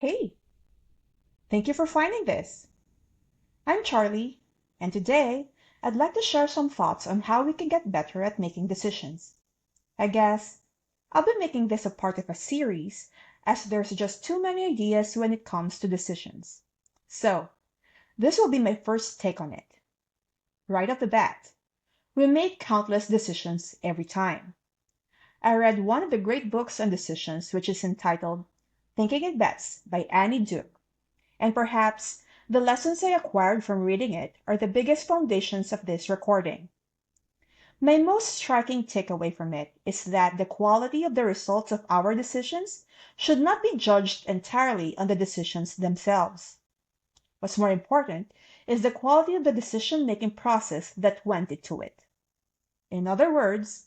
Hey, thank you for finding this. I'm Charlie, and today I'd like to share some thoughts on how we can get better at making decisions. I guess I'll be making this a part of a series as there's just too many ideas when it comes to decisions. So, this will be my first take on it. Right off the bat, we make countless decisions every time. I read one of the great books on decisions, which is entitled Thinking in Bets by Annie Duke. And perhaps the lessons I acquired from reading it are the biggest foundations of this recording. My most striking takeaway from it is that the quality of the results of our decisions should not be judged entirely on the decisions themselves. What's more important is the quality of the decision making process that went into it. In other words,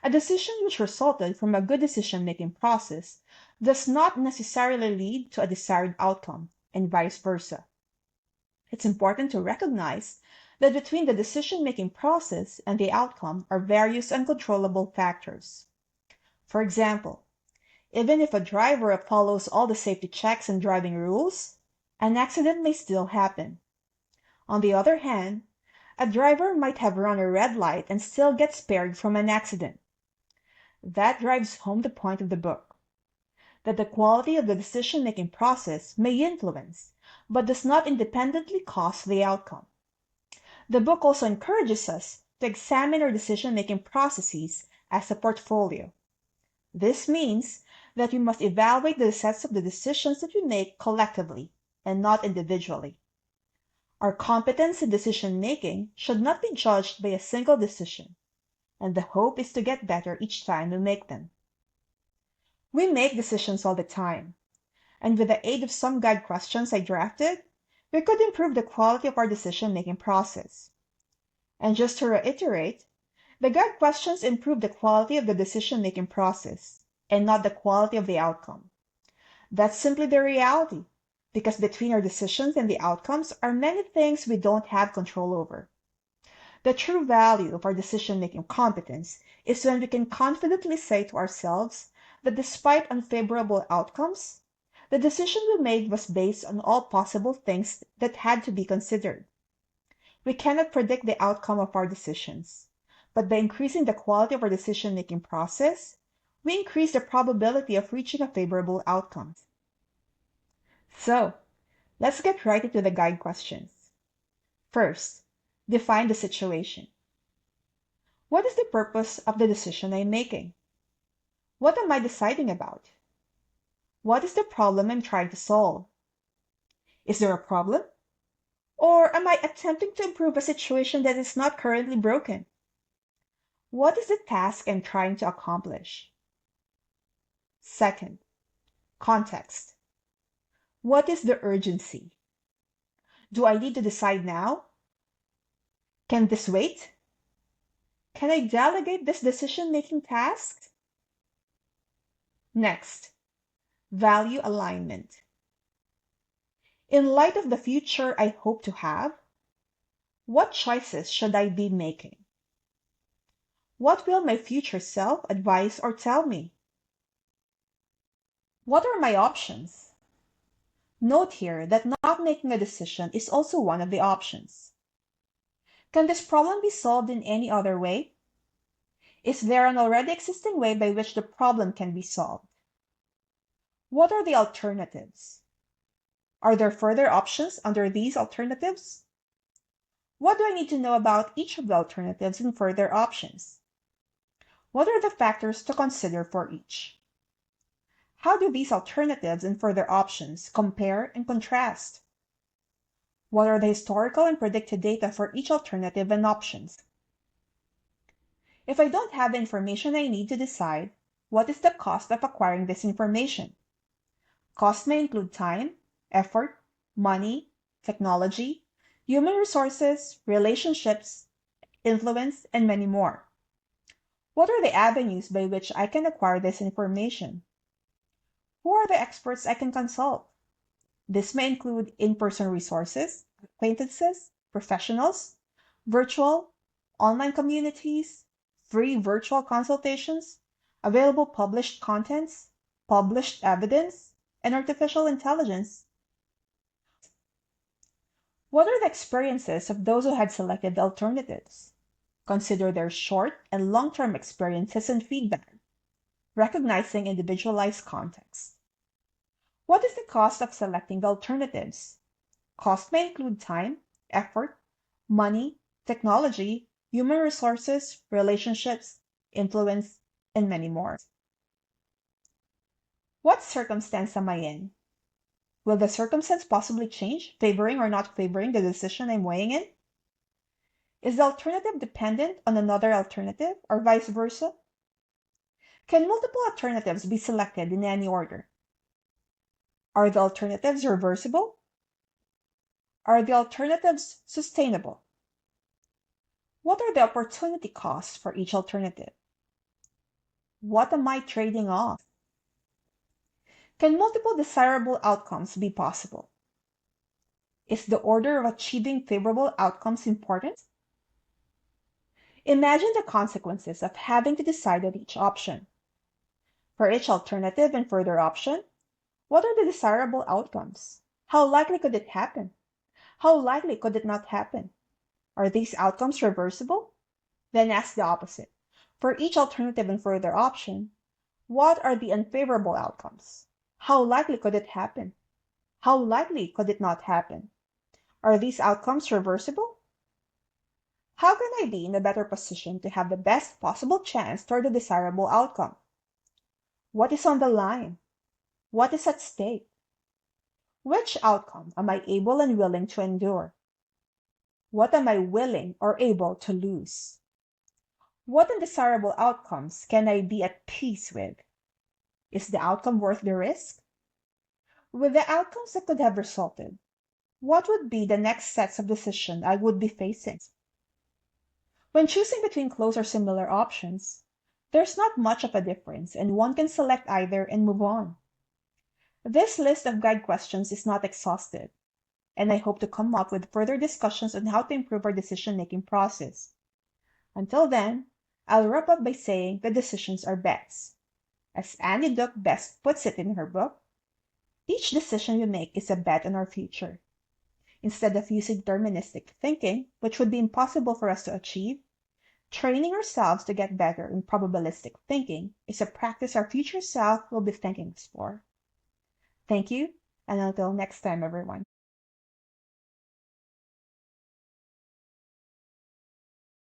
a decision which resulted from a good decision making process does not necessarily lead to a desired outcome, and vice versa. It's important to recognize that between the decision-making process and the outcome are various uncontrollable factors. For example, even if a driver follows all the safety checks and driving rules, an accident may still happen. On the other hand, a driver might have run a red light and still get spared from an accident. That drives home the point of the book, that the quality of the decision-making process may influence, but does not independently cause the outcome. The book also encourages us to examine our decision-making processes as a portfolio. This means that we must evaluate the sets of the decisions that we make collectively and not individually. Our competence in decision-making should not be judged by a single decision, and the hope is to get better each time we make them. We make decisions all the time, and with the aid of some guide questions I drafted, we could improve the quality of our decision-making process. And just to reiterate, the guide questions improve the quality of the decision-making process, and not the quality of the outcome. That's simply the reality, because between our decisions and the outcomes are many things we don't have control over. The true value of our decision-making competence is when we can confidently say to ourselves that despite unfavorable outcomes, the decision we made was based on all possible things that had to be considered. We cannot predict the outcome of our decisions, but by increasing the quality of our decision-making process, we increase the probability of reaching a favorable outcome. So, let's get right into the guide questions. First, define the situation. What is the purpose of the decision I'm making? What am I deciding about? What is the problem I'm trying to solve? Is there a problem? Or am I attempting to improve a situation that is not currently broken? What is the task I'm trying to accomplish? Second, context. What is the urgency? Do I need to decide now? Can this wait? Can I delegate this decision-making task? Next, value alignment. In light of the future I hope to have, what choices should I be making? What will my future self advise or tell me? What are my options? Note here that not making a decision is also one of the options. Can this problem be solved in any other way? Is there an already existing way by which the problem can be solved? What are the alternatives? Are there further options under these alternatives? What do I need to know about each of the alternatives and further options? What are the factors to consider for each? How do these alternatives and further options compare and contrast? What are the historical and predicted data for each alternative and options? If I don't have the information I need to decide, what is the cost of acquiring this information? Cost may include time, effort, money, technology, human resources, relationships, influence, and many more. What are the avenues by which I can acquire this information? Who are the experts I can consult? This may include in-person resources, acquaintances, professionals, virtual, online communities, free virtual consultations, available published contents, published evidence, and artificial intelligence. What are the experiences of those who had selected the alternatives? Consider their short and long-term experiences and feedback, recognizing individualized context. What is the cost of selecting the alternatives? Cost may include time, effort, money, technology, human resources, relationships, influence, and many more. What circumstance am I in? Will the circumstance possibly change, favoring or not favoring the decision I'm weighing in? Is the alternative dependent on another alternative, or vice versa? Can multiple alternatives be selected in any order? Are the alternatives reversible? Are the alternatives sustainable? What are the opportunity costs for each alternative? What am I trading off? Can multiple desirable outcomes be possible? Is the order of achieving favorable outcomes important? Imagine the consequences of having to decide on each option. For each alternative and further option, what are the desirable outcomes? How likely could it happen? How likely could it not happen? Are these outcomes reversible? Then ask the opposite. For each alternative and further option, what are the unfavorable outcomes? How likely could it happen? How likely could it not happen? Are these outcomes reversible? How can I be in a better position to have the best possible chance toward the desirable outcome? What is on the line? What is at stake? Which outcome am I able and willing to endure? What am I willing or able to lose? What undesirable outcomes can I be at peace with? Is the outcome worth the risk? With the outcomes that could have resulted, what would be the next sets of decisions I would be facing? When choosing between close or similar options, there's not much of a difference, and one can select either and move on. This list of guide questions is not exhaustive, and I hope to come up with further discussions on how to improve our decision-making process. Until then, I'll wrap up by saying that decisions are bets. As Annie Duck best puts it in her book, each decision we make is a bet on our future. Instead of using deterministic thinking, which would be impossible for us to achieve, training ourselves to get better in probabilistic thinking is a practice our future self will be thanking us for. Thank you, and until next time, everyone.